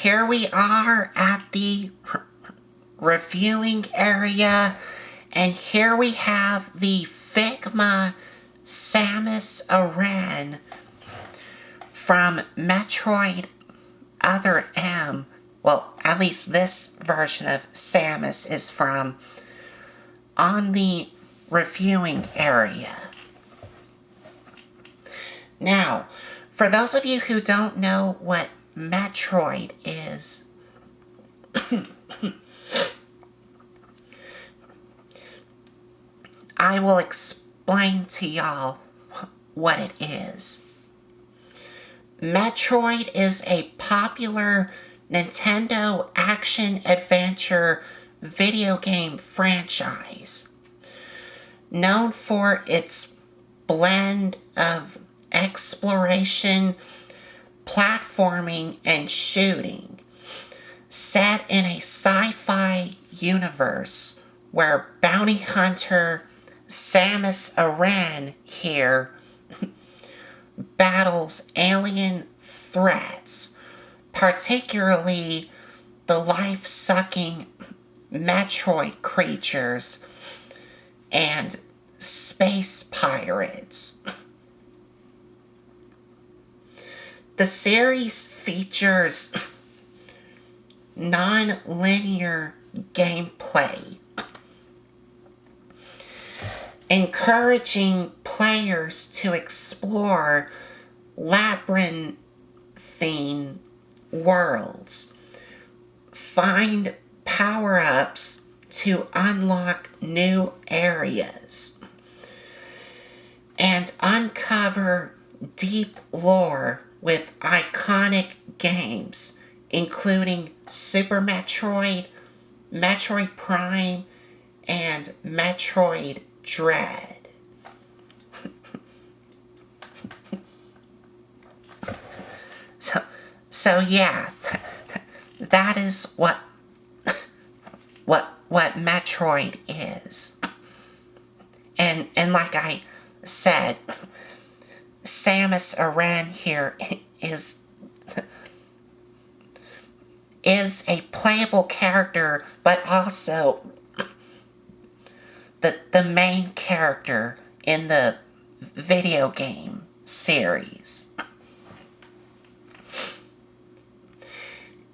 here we are at the reviewing area, and here we have the Figma Samus Aran from Metroid Other M. Well, at least this version of Samus is from on the reviewing area. Now, for those of you who don't know what Metroid is, I will explain to y'all what it is. Metroid is a popular Nintendo action-adventure video game franchise known for its blend of exploration, platforming, and shooting, set in a sci-fi universe where bounty hunter Samus Aran here battles alien threats, particularly the life-sucking Metroid creatures and space pirates. The series features non-linear gameplay, encouraging players to explore labyrinthine worlds, find power-ups to unlock new areas, and uncover deep lore with iconic games, including Super Metroid, Metroid Prime, and Metroid Dread. So yeah, that is what Metroid is. And like I said, Samus Aran here is a playable character, but also the main character in the video game series.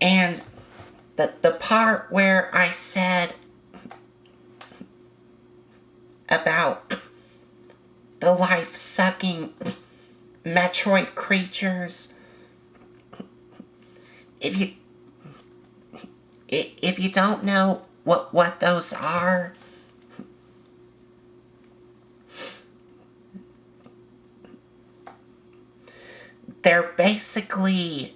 And the part where I said about the life-sucking Metroid creatures, if you don't know what those are, they're basically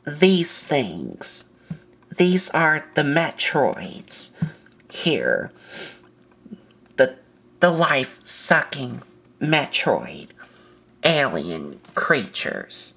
these things. These are the Metroids here. The life-sucking Metroid alien creatures.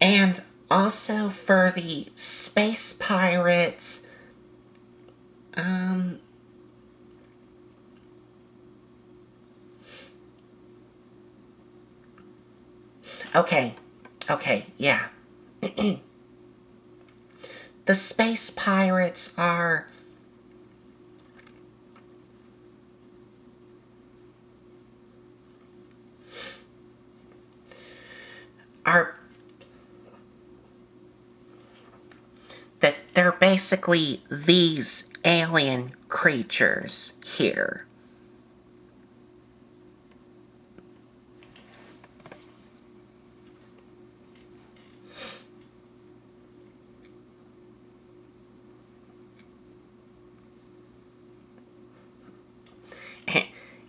And also for the space pirates, okay, yeah. The space pirates are that they're basically these alien creatures here.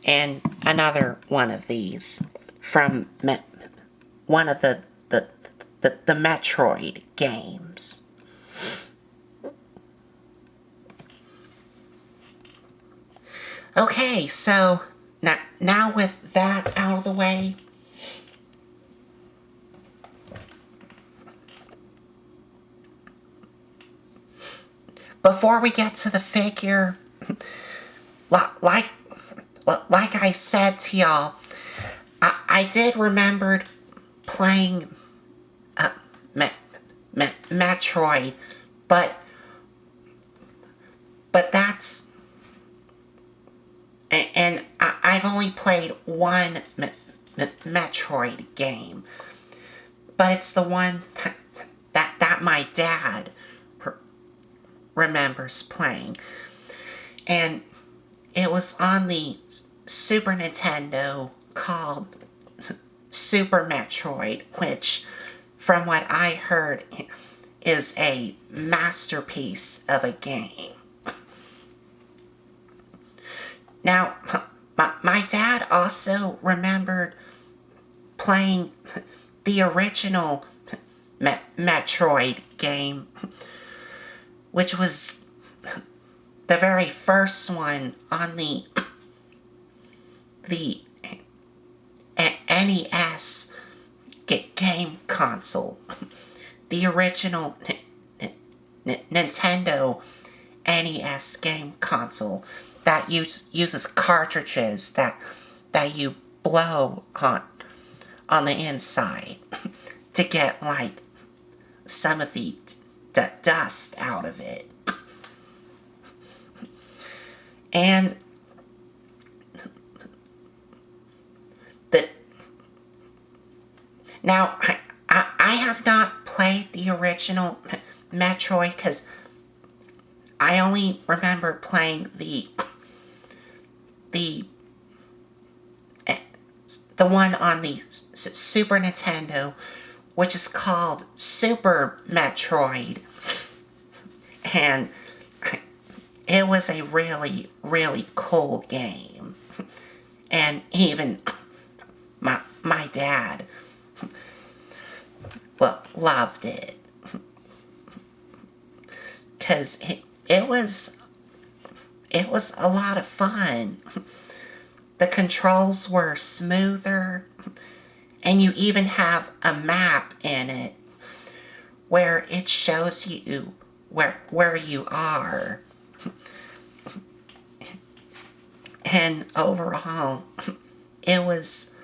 And another one of these from one of the Metroid games. Okay, so now with that out of the way, before we get to the figure, like I said to y'all, I did remember playing Metroid, but that's, and I've only played one Metroid game, but it's the one that my dad remembers playing, and it was on the Super Nintendo, called Super Metroid, which, from what I heard, is a masterpiece of a game. Now, my dad also remembered playing the original Metroid game, which was the very first one on the NES game console. The original Nintendo NES game console that uses cartridges that you blow on the inside to get, like, some of the dust out of it. And now, I have not played the original Metroid because I only remember playing the one on the Super Nintendo, which is called Super Metroid, and it was a really, really cool game, and even my dad loved it, because it was a lot of fun. The controls were smoother, and you even have a map in it where it shows you where you are. And overall, it was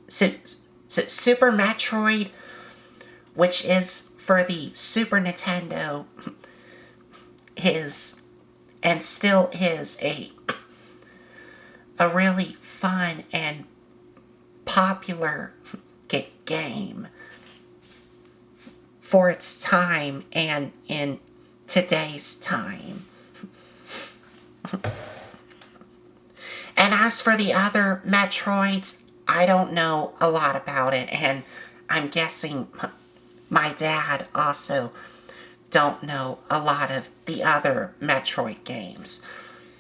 Super Metroid, which is for the Super Nintendo, is and still is a really fun and popular game for its time and in today's time. And as for the other Metroids, I don't know a lot about it, and I'm guessing my dad also don't know a lot of the other Metroid games.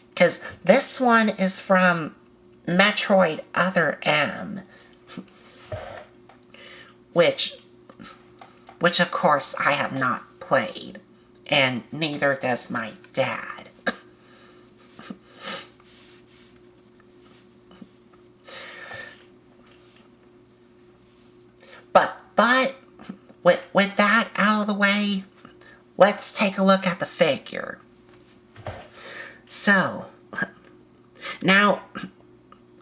Because this one is from Metroid Other M, which of course I have not played, and neither does my dad. But with that out of the way, let's take a look at the figure. So, now,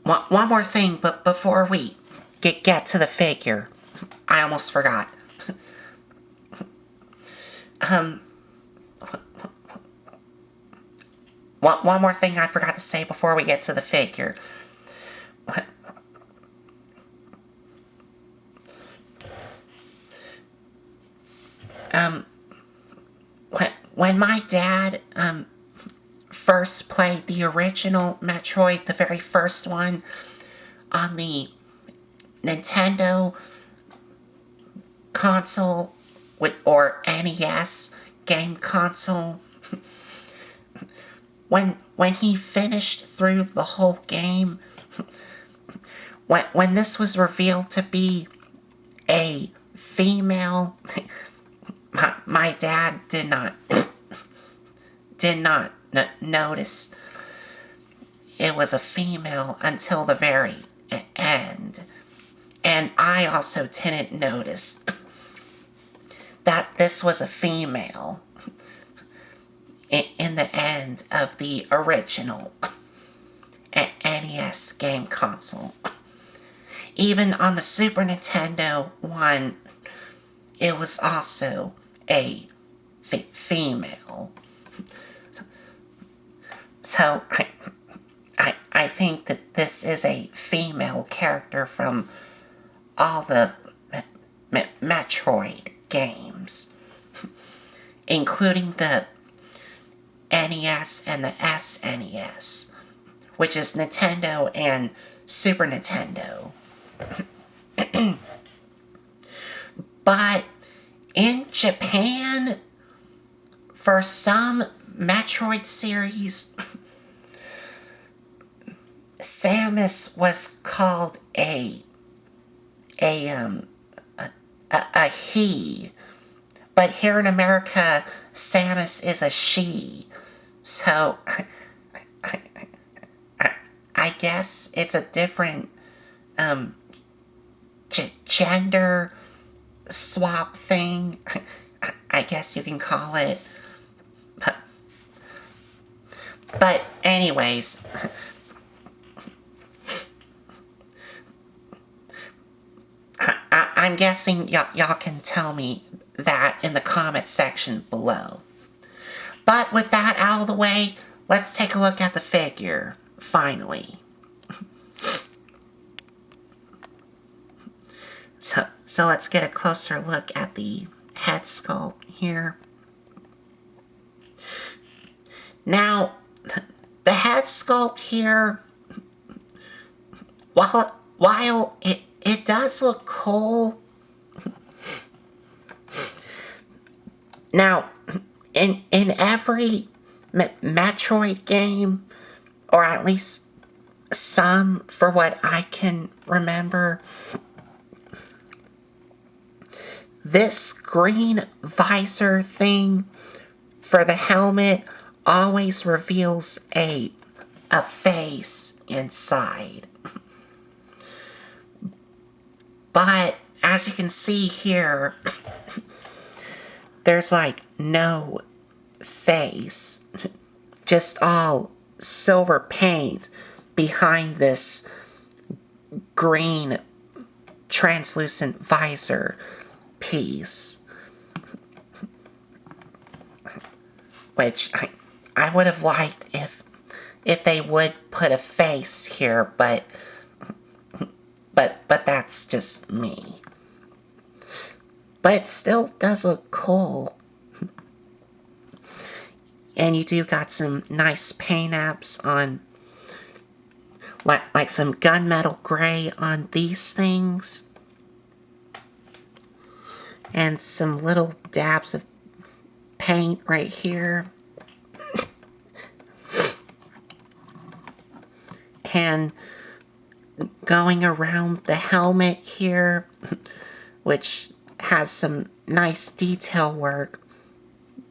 one more thing, but before we get to the figure, I almost forgot. One more thing I forgot to say before we get to the figure. When my dad first played the original Metroid, the very first one on the Nintendo console or NES game console, when he finished through the whole game, when this was revealed to be a female. My dad did not notice it was a female until the very end. And I also didn't notice that this was a female in the end of the original NES game console. Even on the Super Nintendo one, it was also a female. So I think that this is a female character from all the Metroid games, including the NES and the SNES, which is Nintendo and Super Nintendo. But in Japan, for some Metroid series, Samus was called a he. But here in America, Samus is a she. So, I guess it's a different gender swap thing. I guess you can call it. But anyways, I'm guessing y'all can tell me that in the comment section below. But with that out of the way, let's take a look at the figure, finally. So let's get a closer look at the head sculpt here. Now, the head sculpt here, while it does look cool. Now, in every Metroid game, or at least some for what I can remember, this green visor thing for the helmet always reveals a face inside. But as you can see here, there's like no face, just all silver paint behind this green translucent visor piece, which I would have liked if they would put a face here, but that's just me. But it still does look cool. And you do got some nice paint apps on, like some gunmetal gray on these things. And some little dabs of paint right here. And going around the helmet here, which has some nice detail work,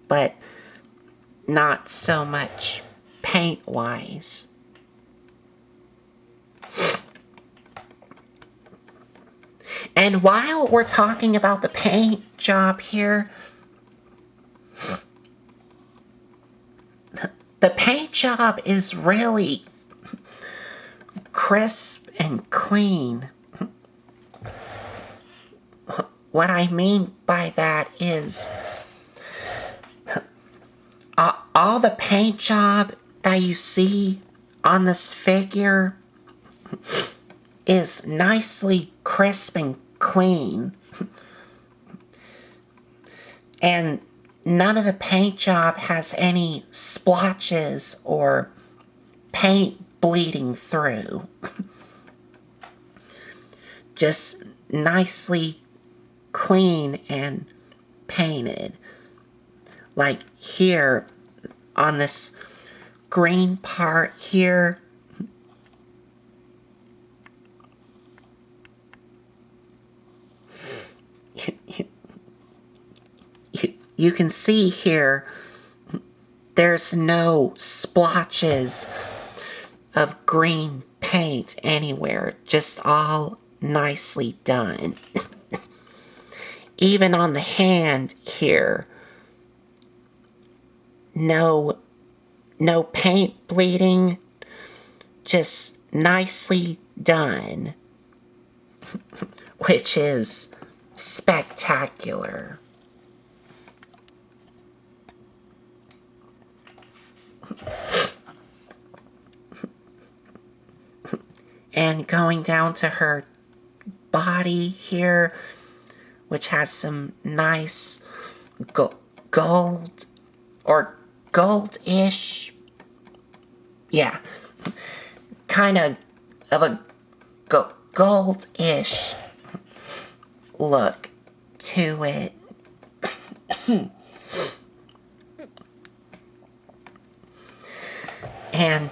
but not so much paint-wise. And while we're talking about the paint job here, the paint job is really crisp and clean. What I mean by that is all the paint job that you see on this figure is nicely crisp and clean. And none of the paint job has any splotches or paint bleeding through. Just nicely clean and painted. Like here on this green part here. you can see here, there's no splotches of green paint anywhere, just all nicely done. Even on the hand here, no paint bleeding, just nicely done, which is spectacular. And going down to her body here, which has some nice gold or gold-ish, yeah, kind of a gold-ish look to it. And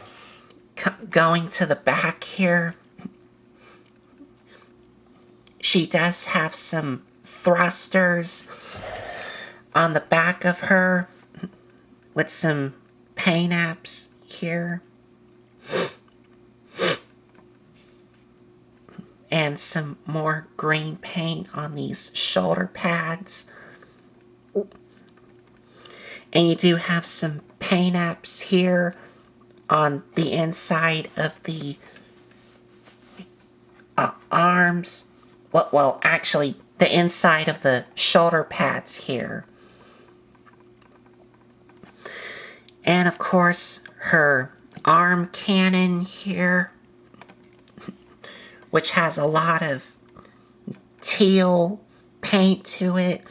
going to the back here, she does have some thrusters on the back of her with some paint apps here. And some more green paint on these shoulder pads. And you do have some paint apps here on the inside of the arms. Well, actually, the inside of the shoulder pads here. And of course, her arm cannon here, which has a lot of teal paint to it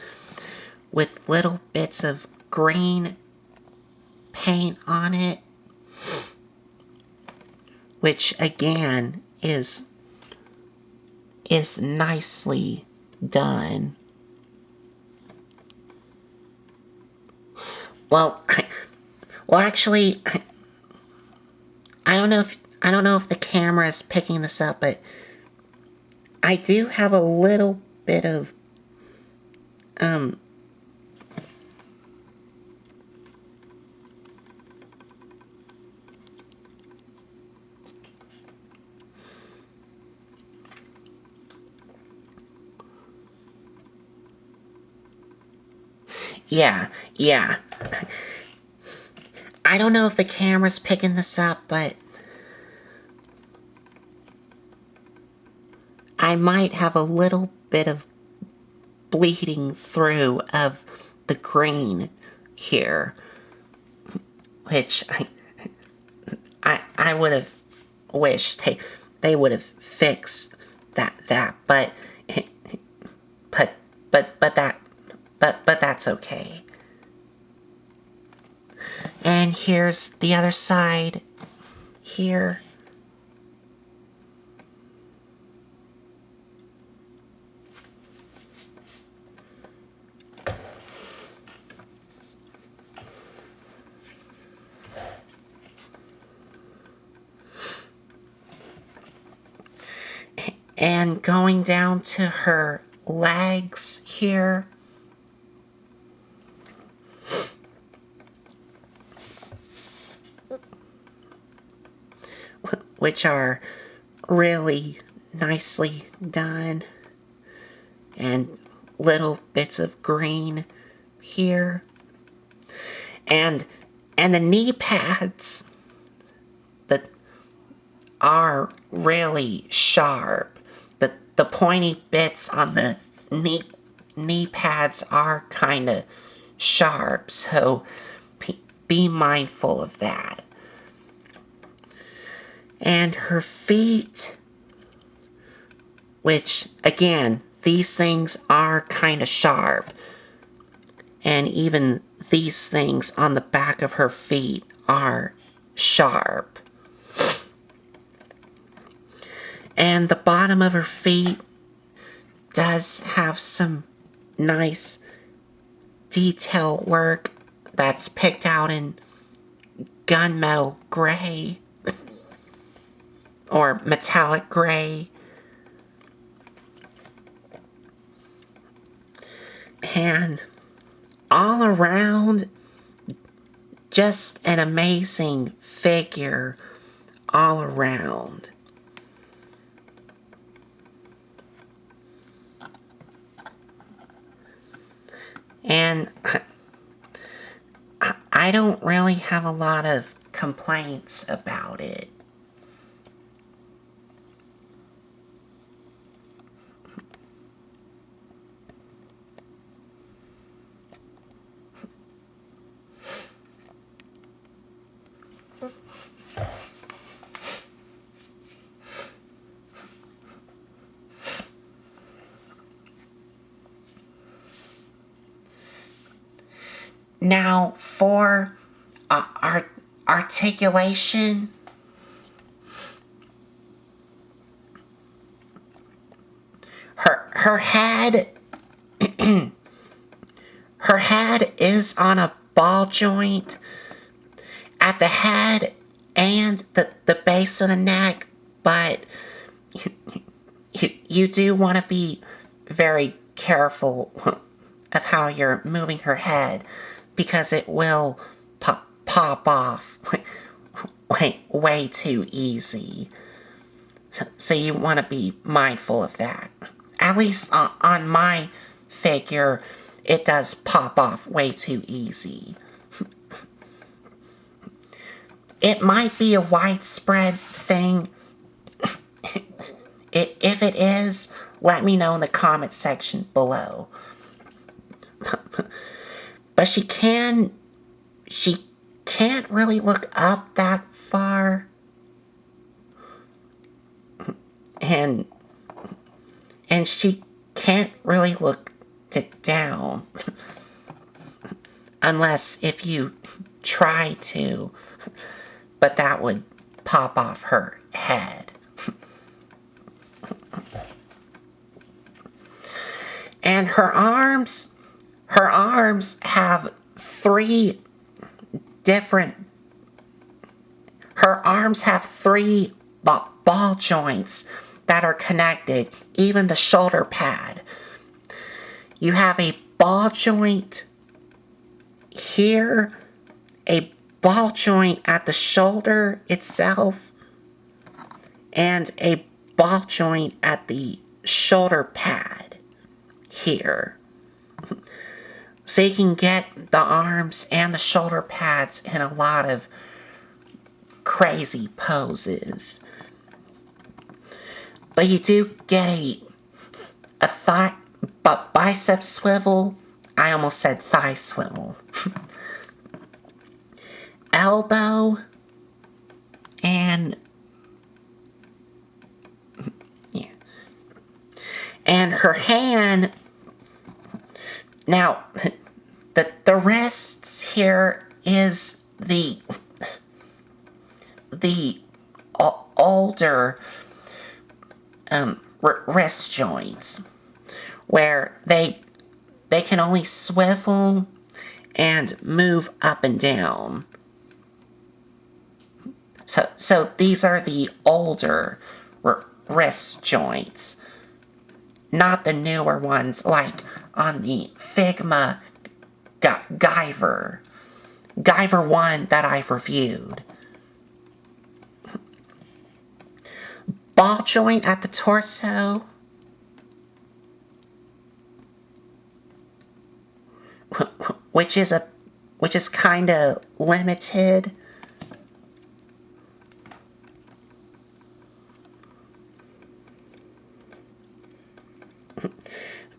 with little bits of green paint on it, which again is nicely done. Well, actually, I don't know if the camera is picking this up, but I do have a little bit of yeah. I don't know if the camera's picking this up, but I might have a little bit of bleeding through of the green here, which I would have wished they would have fixed that, but that's okay. And here's the other side here. And going down to her legs here. Which are really nicely done. And little bits of green here. And the knee pads that are really sharp. The pointy bits on the knee pads are kind of sharp, so be mindful of that. And her feet, which, again, these things are kind of sharp. And even these things on the back of her feet are sharp. And the bottom of her feet does have some nice detail work that's picked out in gunmetal gray or metallic gray. And all around, just an amazing figure all around. And I don't really have a lot of complaints about it. Now, for articulation, her head her head is on a ball joint at the head and the base of the neck, but you do want to be very careful of how you're moving her head, because it will pop off way too easy. So you want to be mindful of that. At least on my figure, it does pop off way too easy. It might be a widespread thing. If it is, let me know in the comment section below. But she can't really look up that far. And she can't really look down. Unless if you try to. But that would pop off her head. And her arms have three ball joints that are connected, even the shoulder pad. You have a ball joint here, a ball joint at the shoulder itself, and a ball joint at the shoulder pad here. So you can get the arms and the shoulder pads in a lot of crazy poses. But you do get a thigh, but bicep swivel. I almost said thigh swivel. Elbow, and yeah. And her hand. Now, the wrists here is the older wrist joints, where they can only swivel and move up and down. So these are the older wrist joints, not the newer ones like on the Figma Guyver 1 that I've reviewed. Ball joint at the torso. Which is kind of limited.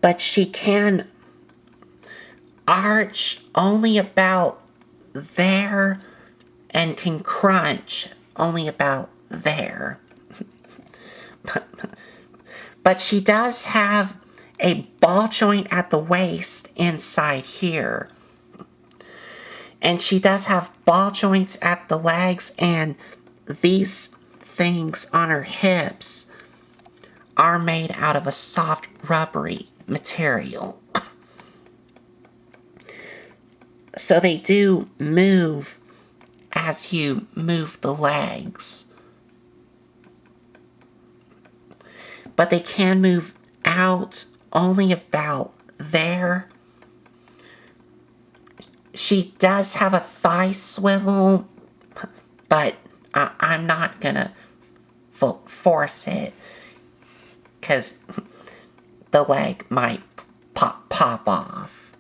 But she can arch only about there and can crunch only about there. But she does have a ball joint at the waist inside here. And she does have ball joints at the legs, and these things on her hips are made out of a soft, rubbery material. So they do move as you move the legs. But they can move out only about there She does have a thigh swivel, but I'm not gonna force it, because the leg might pop off.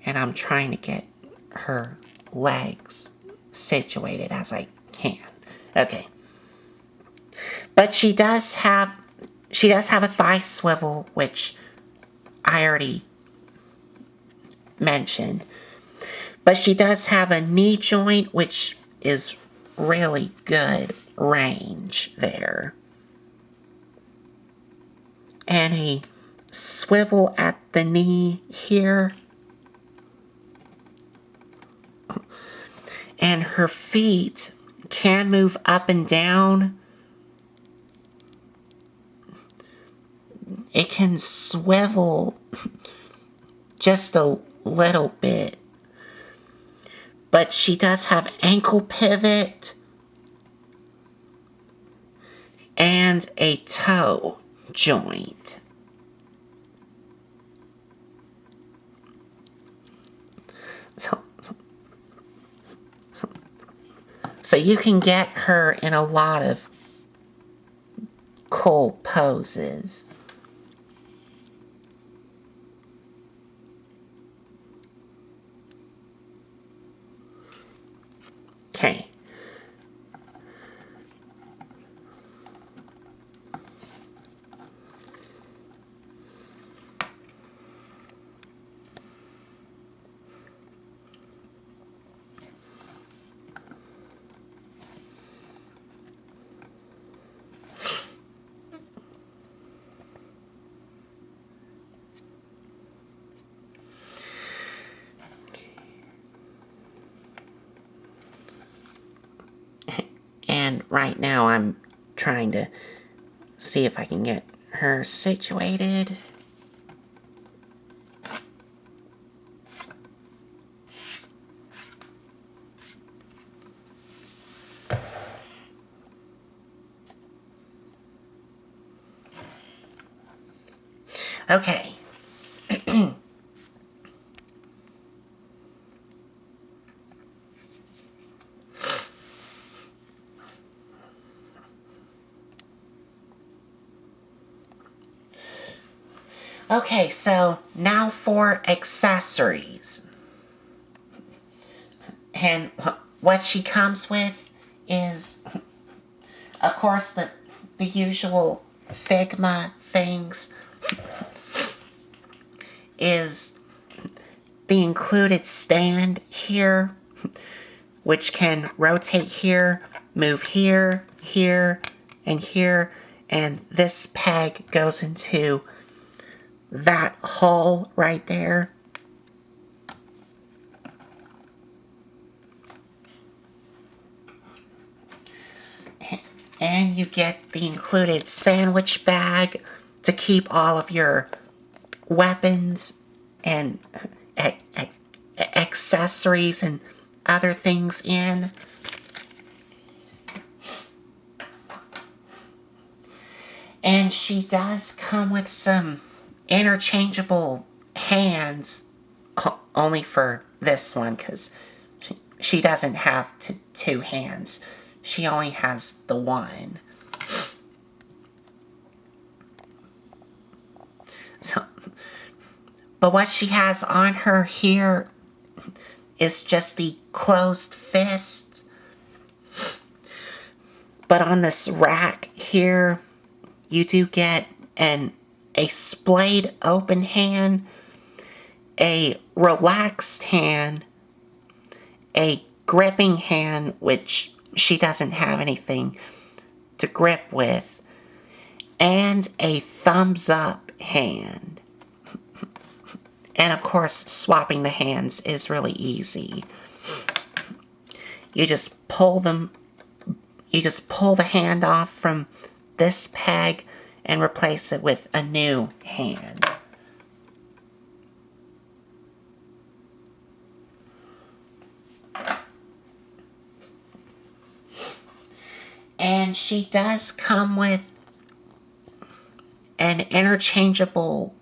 And I'm trying to get her legs situated as I can. Okay. But she does have a thigh swivel, which I already mentioned. But she does have a knee joint, which is really good range there. And a swivel at the knee here. And her feet can move up and down. It can swivel just a little bit. But she does have ankle pivot and a toe joint. So you can get her in a lot of cool poses. Okay. And right now I'm trying to see if I can get her situated. Okay. Okay, so now for accessories. And what she comes with is, of course, the usual Figma things. Is the included stand here, which can rotate here, move here, here, and here, and this peg goes into that hole right there. And you get the included sandwich bag to keep all of your weapons and accessories and other things in. And she does come with some interchangeable hands, only for this one, because she doesn't have two hands. She only has the one. So, but what she has on her here is just the closed fist. But on this rack here, you do get a splayed open hand, a relaxed hand, a gripping hand, which she doesn't have anything to grip with, and a thumbs up hand. And of course, swapping the hands is really easy. You just pull the hand off from this peg and replace it with a new hand. And she does come with an interchangeable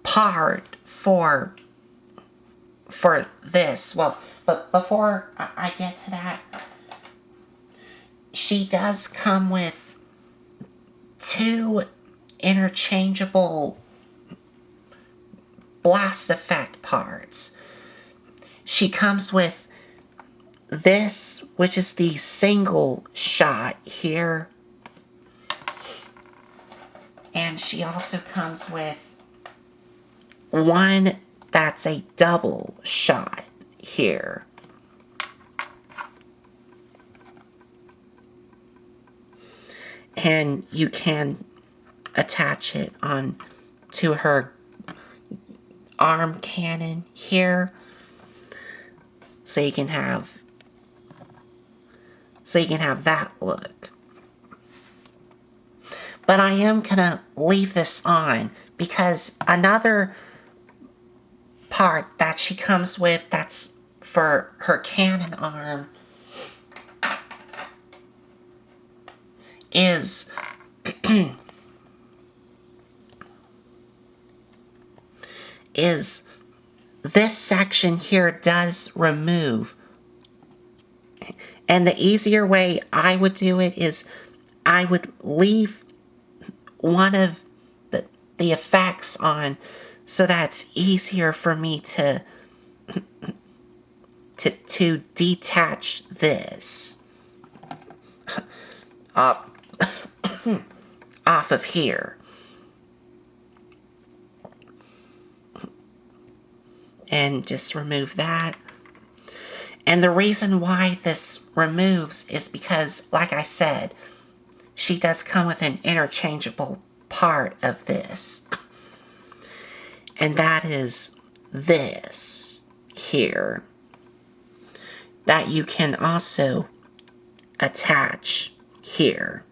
part for this. Well, but before I get to that, she does come with 2 interchangeable blast effect parts. She comes with this, which is the single shot here. And she also comes with one that's a double shot here. And you can attach it on to her arm cannon here. So you can have that look. But I am gonna leave this on because another part that she comes with that's for her cannon arm is this section here does remove. And the easier way I would do it is I would leave one of the effects on so that's easier for me to detach this off of here. And just remove that. And the reason why this removes is because, like I said, she does come with an interchangeable part of this. And that is this here. That you can also attach here.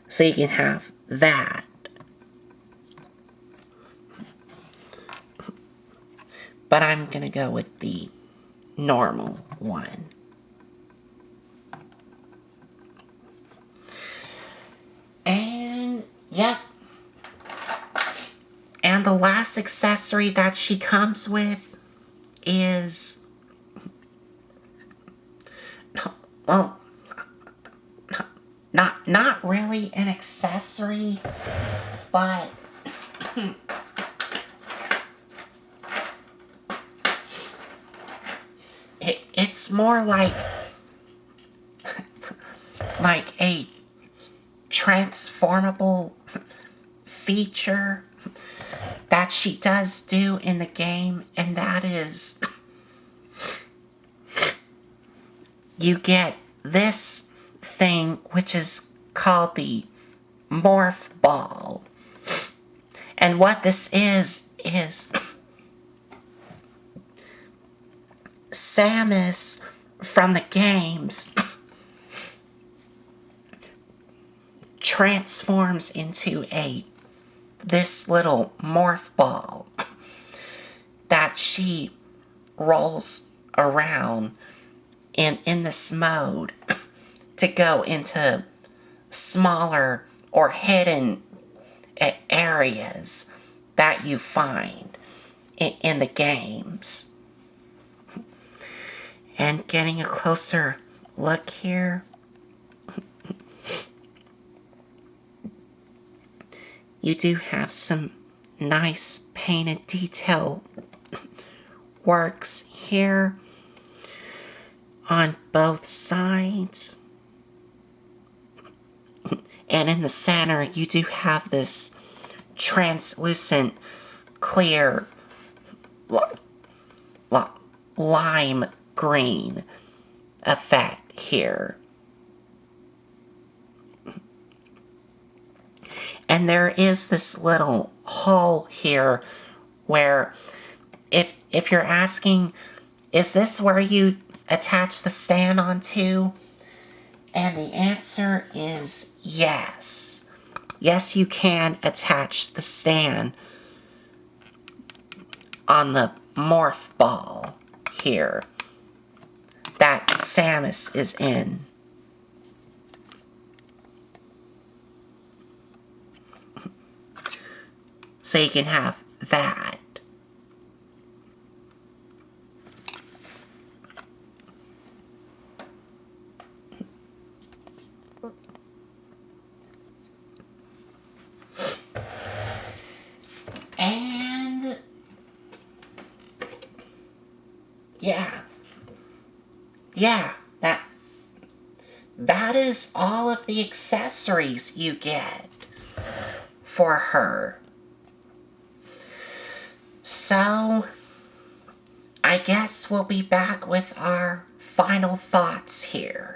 So you can have that. But I'm going to go with the normal one. And, yep. And the last accessory that she comes with is... well, not really an accessory, but... It's more like a transformable feature that she does do in the game, and that is you get this thing which is called the morph ball. And what this is Samus from the games transforms into this little morph ball that she rolls around in this mode to go into smaller or hidden areas that you find in the games. And getting a closer look here, you do have some nice painted detail works here on both sides. And in the center, you do have this translucent, clear, lime green effect here. And there is this little hole here where if you're asking, is this where you attach the stand onto? And the answer is yes. Yes, you can attach the stand on the morph ball here. That Samus is in. So you can have that. And yeah, that is all of the accessories you get for her. So I guess we'll be back with our final thoughts here.